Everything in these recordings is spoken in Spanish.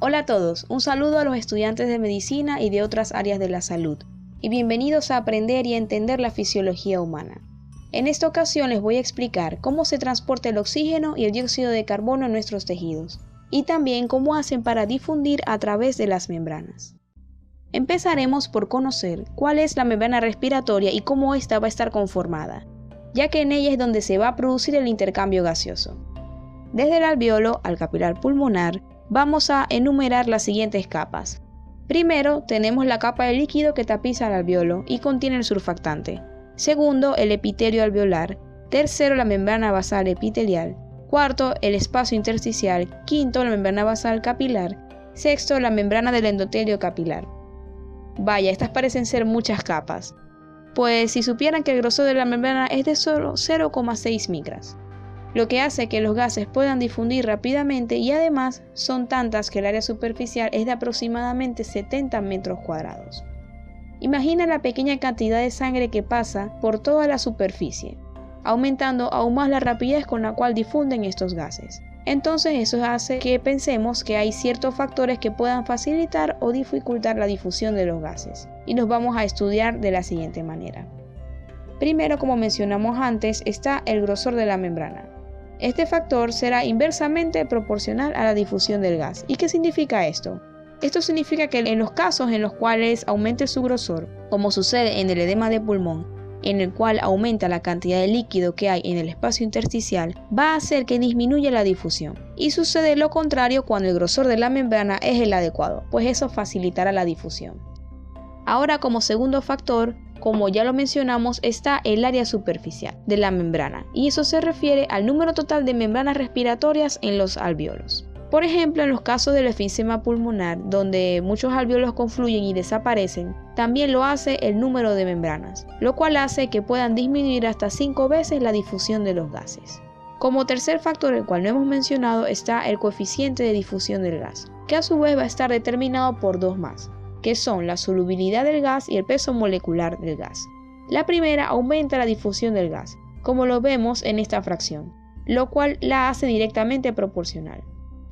Hola a todos, un saludo a los estudiantes de medicina y de otras áreas de la salud, y bienvenidos a aprender y a entender la fisiología humana. En esta ocasión les voy a explicar cómo se transporta el oxígeno y el dióxido de carbono en nuestros tejidos, y también cómo hacen para difundir a través de las membranas. Empezaremos por conocer cuál es la membrana respiratoria y cómo ésta va a estar conformada, ya que en ella es donde se va a producir el intercambio gaseoso. Desde el alveolo al capilar pulmonar, vamos a enumerar las siguientes capas. Primero, tenemos la capa de líquido que tapiza el alveolo y contiene el surfactante. Segundo, el epitelio alveolar. Tercero, la membrana basal epitelial. Cuarto, el espacio intersticial. Quinto, la membrana basal capilar. Sexto, la membrana del endotelio capilar. Vaya, estas parecen ser muchas capas, pues si supieran que el grosor de la membrana es de solo 0,6 micras, lo que hace que los gases puedan difundir rápidamente y además son tantas que el área superficial es de aproximadamente 70 metros cuadrados. Imagina la pequeña cantidad de sangre que pasa por toda la superficie, aumentando aún más la rapidez con la cual difunden estos gases. Entonces eso hace que pensemos que hay ciertos factores que puedan facilitar o dificultar la difusión de los gases, y los vamos a estudiar de la siguiente manera. Primero, como mencionamos antes, está el grosor de la membrana. Este factor será inversamente proporcional a la difusión del gas. ¿Y qué significa esto? Esto significa que en los casos en los cuales aumente su grosor, como sucede en el edema de pulmón, en el cual aumenta la cantidad de líquido que hay en el espacio intersticial, va a hacer que disminuya la difusión. Y sucede lo contrario cuando el grosor de la membrana es el adecuado, pues eso facilitará la difusión. Ahora, como segundo factor, como ya lo mencionamos, está el área superficial de la membrana, y eso se refiere al número total de membranas respiratorias en los alveolos. Por ejemplo, en los casos del enfisema pulmonar, donde muchos alveolos confluyen y desaparecen, también lo hace el número de membranas, lo cual hace que puedan disminuir hasta 5 veces la difusión de los gases. Como tercer factor, el cual no hemos mencionado, está el coeficiente de difusión del gas, que a su vez va a estar determinado por dos más, que son la solubilidad del gas y el peso molecular del gas. La primera aumenta la difusión del gas, como lo vemos en esta fracción, lo cual la hace directamente proporcional.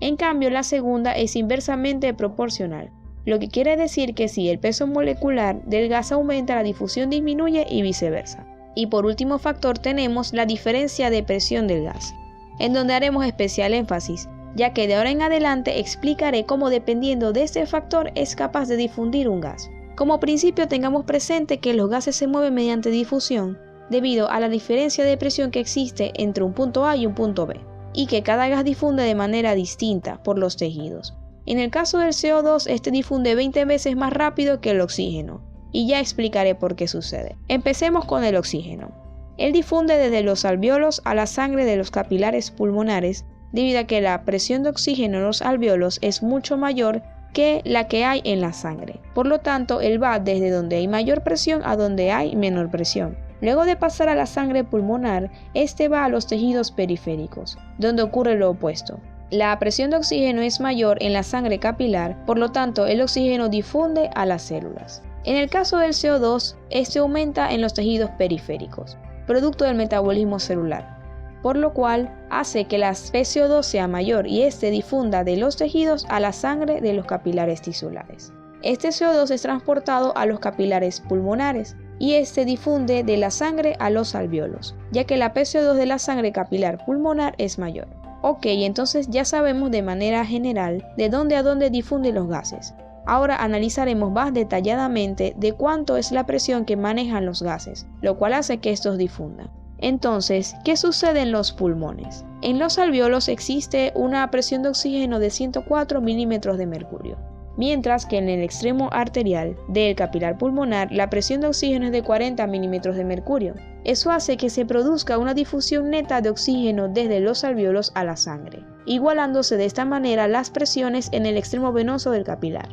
En cambio, la segunda es inversamente proporcional, lo que quiere decir que si el peso molecular del gas aumenta, la difusión disminuye y viceversa. Y por último factor tenemos la diferencia de presión del gas, en donde haremos especial énfasis, ya que de ahora en adelante explicaré cómo dependiendo de este factor es capaz de difundir un gas. Como principio tengamos presente que los gases se mueven mediante difusión debido a la diferencia de presión que existe entre un punto A y un punto B, y que cada gas difunde de manera distinta por los tejidos. En el caso del CO2, este difunde 20 veces más rápido que el oxígeno, y ya explicaré por qué sucede. Empecemos con el oxígeno. Él difunde desde los alveolos a la sangre de los capilares pulmonares, debido a que la presión de oxígeno en los alveolos es mucho mayor que la que hay en la sangre. Por lo tanto, él va desde donde hay mayor presión a donde hay menor presión. Luego de pasar a la sangre pulmonar, este va a los tejidos periféricos, donde ocurre lo opuesto. La presión de oxígeno es mayor en la sangre capilar, por lo tanto, el oxígeno difunde a las células. En el caso del CO2, este aumenta en los tejidos periféricos, producto del metabolismo celular, por lo cual hace que la PCO2 sea mayor y este difunda de los tejidos a la sangre de los capilares tisulares. Este CO2 es transportado a los capilares pulmonares y este difunde de la sangre a los alveolos, ya que la PCO2 de la sangre capilar pulmonar es mayor. Ok, entonces ya sabemos de manera general de dónde a dónde difunden los gases. Ahora analizaremos más detalladamente de cuánto es la presión que manejan los gases, lo cual hace que estos difundan. Entonces, ¿qué sucede en los pulmones? En los alveolos existe una presión de oxígeno de 104 milímetros de mercurio, mientras que en el extremo arterial del capilar pulmonar la presión de oxígeno es de 40 milímetros de mercurio. Eso hace que se produzca una difusión neta de oxígeno desde los alveolos a la sangre, igualándose de esta manera las presiones en el extremo venoso del capilar.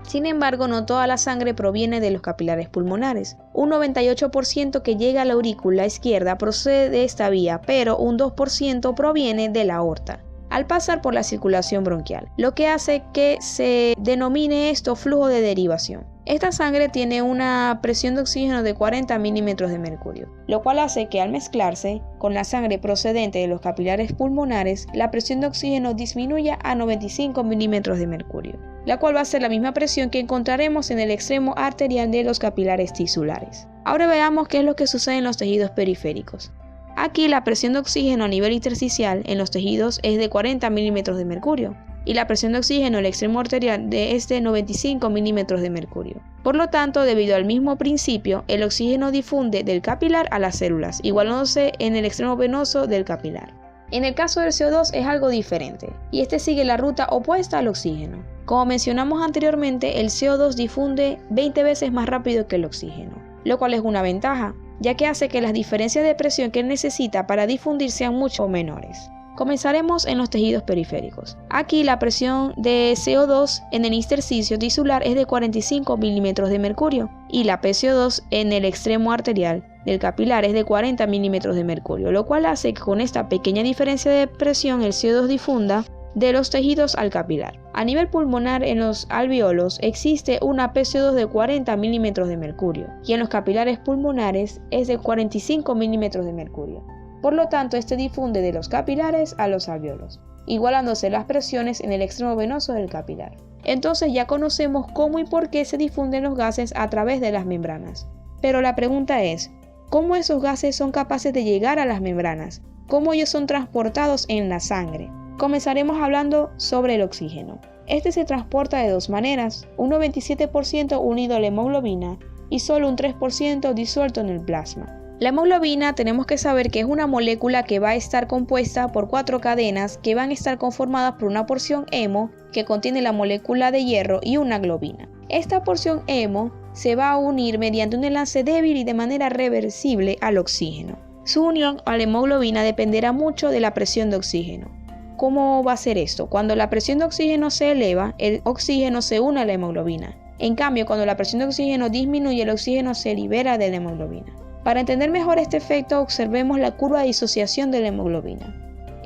Sin embargo, no toda la sangre proviene de los capilares pulmonares. Un 98% que llega a la aurícula izquierda procede de esta vía, pero un 2% proviene de la aorta, al pasar por la circulación bronquial, lo que hace que se denomine esto flujo de derivación. Esta sangre tiene una presión de oxígeno de 40 milímetros de mercurio, lo cual hace que al mezclarse con la sangre procedente de los capilares pulmonares, la presión de oxígeno disminuya a 95 milímetros de mercurio, la cual va a ser la misma presión que encontraremos en el extremo arterial de los capilares tisulares. Ahora veamos qué es lo que sucede en los tejidos periféricos. Aquí la presión de oxígeno a nivel intersticial en los tejidos es de 40 milímetros de mercurio y la presión de oxígeno en el extremo arterial es de 95 milímetros de mercurio. Por lo tanto, debido al mismo principio, el oxígeno difunde del capilar a las células, igualándose en el extremo venoso del capilar. En el caso del CO2 es algo diferente, y este sigue la ruta opuesta al oxígeno. Como mencionamos anteriormente, el CO2 difunde 20 veces más rápido que el oxígeno, lo cual es una ventaja, ya que hace que las diferencias de presión que él necesita para difundir sean mucho menores. Comenzaremos en los tejidos periféricos. Aquí la presión de CO2 en el intersticio tisular es de 45 milímetros de mercurio y la PCO2 en el extremo arterial del capilar es de 40 milímetros de mercurio, lo cual hace que con esta pequeña diferencia de presión el CO2 difunda de los tejidos al capilar. A nivel pulmonar, en los alvéolos existe una PCO2 de 40 milímetros de mercurio y en los capilares pulmonares es de 45 milímetros de mercurio. Por lo tanto, este difunde de los capilares a los alvéolos, igualándose las presiones en el extremo venoso del capilar. Entonces ya conocemos cómo y por qué se difunden los gases a través de las membranas. Pero la pregunta es, ¿cómo esos gases son capaces de llegar a las membranas? ¿Cómo ellos son transportados en la sangre? Comenzaremos hablando sobre el oxígeno. Este se transporta de dos maneras, un 97% unido a la hemoglobina y solo un 3% disuelto en el plasma. La hemoglobina tenemos que saber que es una molécula que va a estar compuesta por 4 cadenas que van a estar conformadas por una porción hemo que contiene la molécula de hierro y una globina. Esta porción hemo se va a unir mediante un enlace débil y de manera reversible al oxígeno. Su unión a la hemoglobina dependerá mucho de la presión de oxígeno. ¿Cómo va a ser esto? Cuando la presión de oxígeno se eleva, el oxígeno se une a la hemoglobina. En cambio, cuando la presión de oxígeno disminuye, el oxígeno se libera de la hemoglobina. Para entender mejor este efecto, observemos la curva de disociación de la hemoglobina.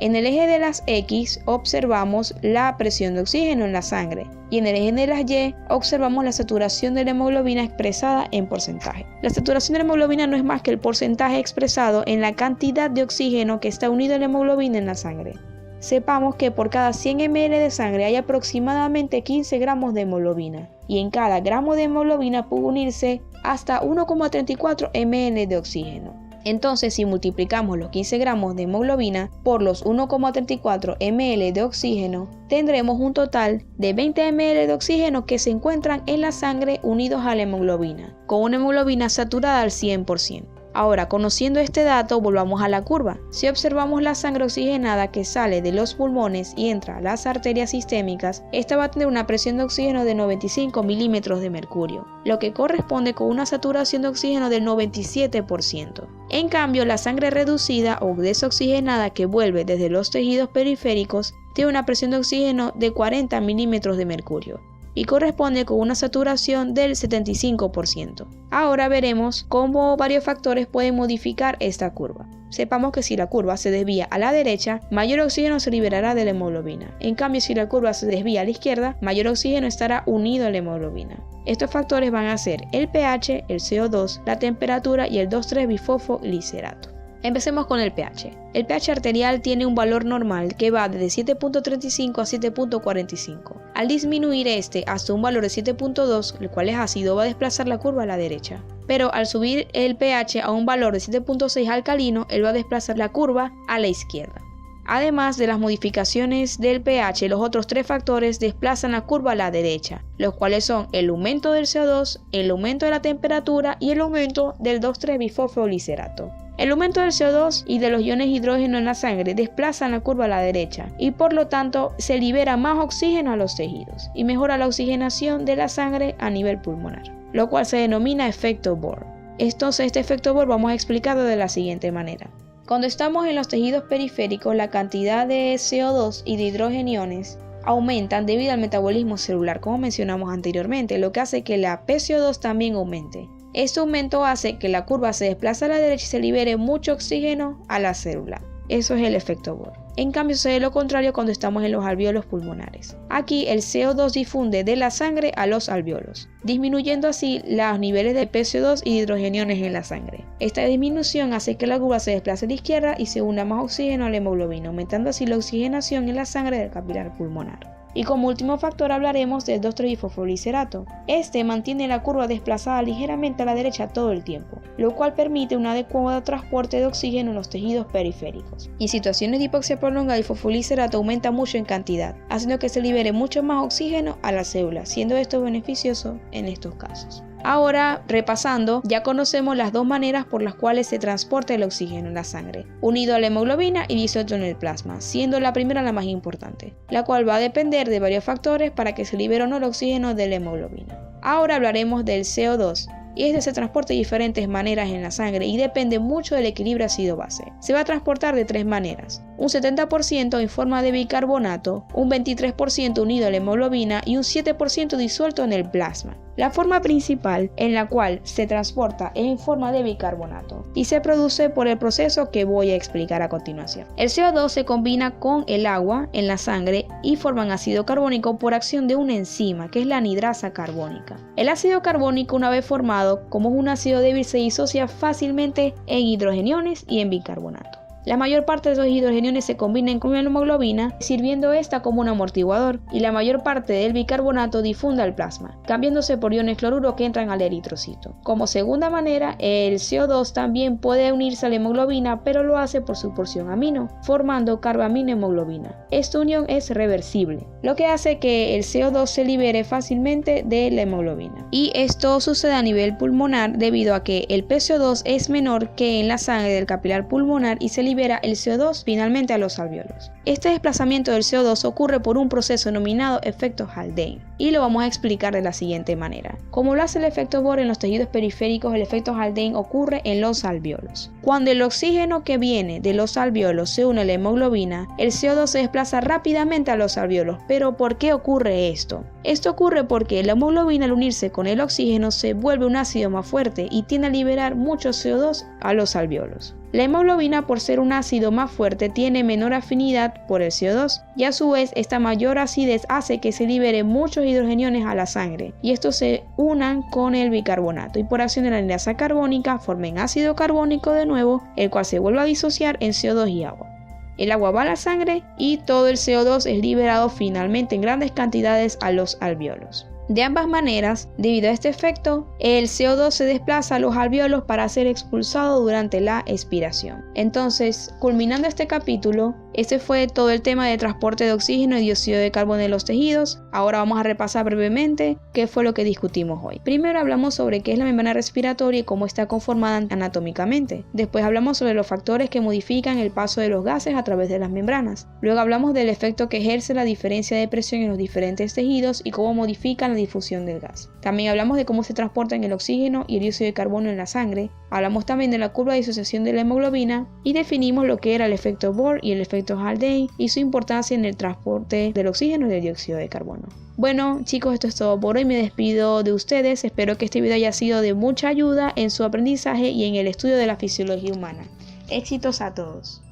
En el eje de las X observamos la presión de oxígeno en la sangre y en el eje de las Y observamos la saturación de la hemoglobina expresada en porcentaje. La saturación de la hemoglobina no es más que el porcentaje expresado en la cantidad de oxígeno que está unido a la hemoglobina en la sangre. Sepamos que por cada 100 ml de sangre hay aproximadamente 15 gramos de hemoglobina y en cada gramo de hemoglobina puede unirse hasta 1,34 ml de oxígeno. Entonces, si multiplicamos los 15 gramos de hemoglobina por los 1,34 ml de oxígeno, tendremos un total de 20 ml de oxígeno que se encuentran en la sangre unidos a la hemoglobina, con una hemoglobina saturada al 100%. Ahora, conociendo este dato, volvamos a la curva. Si observamos la sangre oxigenada que sale de los pulmones y entra a las arterias sistémicas, esta va a tener una presión de oxígeno de 95 milímetros de mercurio, lo que corresponde con una saturación de oxígeno del 97%. En cambio, la sangre reducida o desoxigenada que vuelve desde los tejidos periféricos tiene una presión de oxígeno de 40 milímetros de mercurio y corresponde con una saturación del 75%. Ahora veremos cómo varios factores pueden modificar esta curva. Sepamos que si la curva se desvía a la derecha, mayor oxígeno se liberará de la hemoglobina. En cambio, si la curva se desvía a la izquierda, mayor oxígeno estará unido a la hemoglobina. Estos factores van a ser el pH, el CO2, la temperatura y el 2,3-bifosfoglicerato. Empecemos con el pH. El pH arterial tiene un valor normal que va desde 7.35 a 7.45. Al disminuir este hasta un valor de 7.2, el cual es ácido, va a desplazar la curva a la derecha. Pero al subir el pH a un valor de 7.6 alcalino, él va a desplazar la curva a la izquierda. Además de las modificaciones del pH, los otros tres factores desplazan la curva a la derecha, los cuales son el aumento del CO2, el aumento de la temperatura y el aumento del 2,3-bifosfoglicerato. El aumento del CO2 y de los iones hidrógeno en la sangre desplazan la curva a la derecha y por lo tanto se libera más oxígeno a los tejidos y mejora la oxigenación de la sangre a nivel pulmonar, lo cual se denomina efecto Bohr. Entonces este efecto Bohr vamos a explicarlo de la siguiente manera. Cuando estamos en los tejidos periféricos, la cantidad de CO2 y de hidrogeniones aumentan debido al metabolismo celular, como mencionamos anteriormente, lo que hace que la PCO2 también aumente. Este aumento hace que la curva se desplace a la derecha y se libere mucho oxígeno a la célula. Eso es el efecto Bohr. En cambio sucede lo contrario cuando estamos en los alvéolos pulmonares. Aquí el CO2 difunde de la sangre a los alvéolos, disminuyendo así los niveles de PCO2 y hidrogeniones en la sangre. Esta disminución hace que la curva se desplace a la izquierda y se una más oxígeno a la hemoglobina, aumentando así la oxigenación en la sangre del capilar pulmonar. Y como último factor hablaremos del 2,3-fosfoglicerate. Este mantiene la curva desplazada ligeramente a la derecha todo el tiempo, lo cual permite un adecuado transporte de oxígeno en los tejidos periféricos. Y en situaciones de hipoxia prolongada, el fosfoglicerate aumenta mucho en cantidad, haciendo que se libere mucho más oxígeno a las células, siendo esto beneficioso en estos casos. Ahora, repasando, ya conocemos las dos maneras por las cuales se transporta el oxígeno en la sangre, unido a la hemoglobina y disuelto en el plasma, siendo la primera la más importante, la cual va a depender de varios factores para que se libere o no el oxígeno de la hemoglobina. Ahora hablaremos del CO2. Y este se transporta de diferentes maneras en la sangre y depende mucho del equilibrio ácido-base. Se va a transportar de tres maneras: un 70% en forma de bicarbonato, un 23% unido a la hemoglobina y un 7% disuelto en el plasma. La forma principal en la cual se transporta es en forma de bicarbonato y se produce por el proceso que voy a explicar a continuación. El CO2 se combina con el agua en la sangre y forman ácido carbónico por acción de una enzima que es la anidrasa carbónica. El ácido carbónico, una vez formado, como es un ácido débil, se disocia fácilmente en hidrogeniones y en bicarbonato. La mayor parte de esos hidrogeniones se combinan con la hemoglobina, sirviendo esta como un amortiguador, y la mayor parte del bicarbonato difunde al plasma, cambiándose por iones cloruro que entran al eritrocito. Como segunda manera, el CO2 también puede unirse a la hemoglobina, pero lo hace por su porción amino, formando carbaminohemoglobina. Esta unión es reversible, lo que hace que el CO2 se libere fácilmente de la hemoglobina. Y esto sucede a nivel pulmonar debido a que el PCO2 es menor que en la sangre del capilar pulmonar y se libera el CO2 finalmente a los alvéolos. Este desplazamiento del CO2 ocurre por un proceso denominado efecto Haldane y lo vamos a explicar de la siguiente manera. Como lo hace el efecto Bohr en los tejidos periféricos, el efecto Haldane ocurre en los alvéolos. Cuando el oxígeno que viene de los alvéolos se une a la hemoglobina, el CO2 se desplaza rápidamente a los alvéolos. ¿Pero por qué ocurre esto? Esto ocurre porque la hemoglobina, al unirse con el oxígeno, se vuelve un ácido más fuerte y tiende a liberar mucho CO2 a los alvéolos. La hemoglobina, por ser un ácido más fuerte, tiene menor afinidad por el CO2 y a su vez esta mayor acidez hace que se libere muchos hidrogeniones a la sangre y estos se unan con el bicarbonato y por acción de la anidrasa carbónica formen ácido carbónico de nuevo, el cual se vuelve a disociar en CO2 y agua. El agua va a la sangre y todo el CO2 es liberado finalmente en grandes cantidades a los alvéolos. De ambas maneras, debido a este efecto, el CO2 se desplaza a los alvéolos para ser expulsado durante la expiración. Entonces, culminando este capítulo, este fue todo el tema de transporte de oxígeno y dióxido de carbono en los tejidos. Ahora vamos a repasar brevemente qué fue lo que discutimos hoy. Primero hablamos sobre qué es la membrana respiratoria y cómo está conformada anatómicamente. Después hablamos sobre los factores que modifican el paso de los gases a través de las membranas. Luego hablamos del efecto que ejerce la diferencia de presión en los diferentes tejidos y cómo modifican la difusión del gas. También hablamos de cómo se transportan el oxígeno y el dióxido de carbono en la sangre. Hablamos también de la curva de disociación de la hemoglobina y definimos lo que era el efecto Bohr y el efecto Haldane y su importancia en el transporte del oxígeno y del dióxido de carbono. Bueno chicos, esto es todo por hoy, me despido de ustedes, espero que este video haya sido de mucha ayuda en su aprendizaje y en el estudio de la fisiología humana. Éxitos a todos.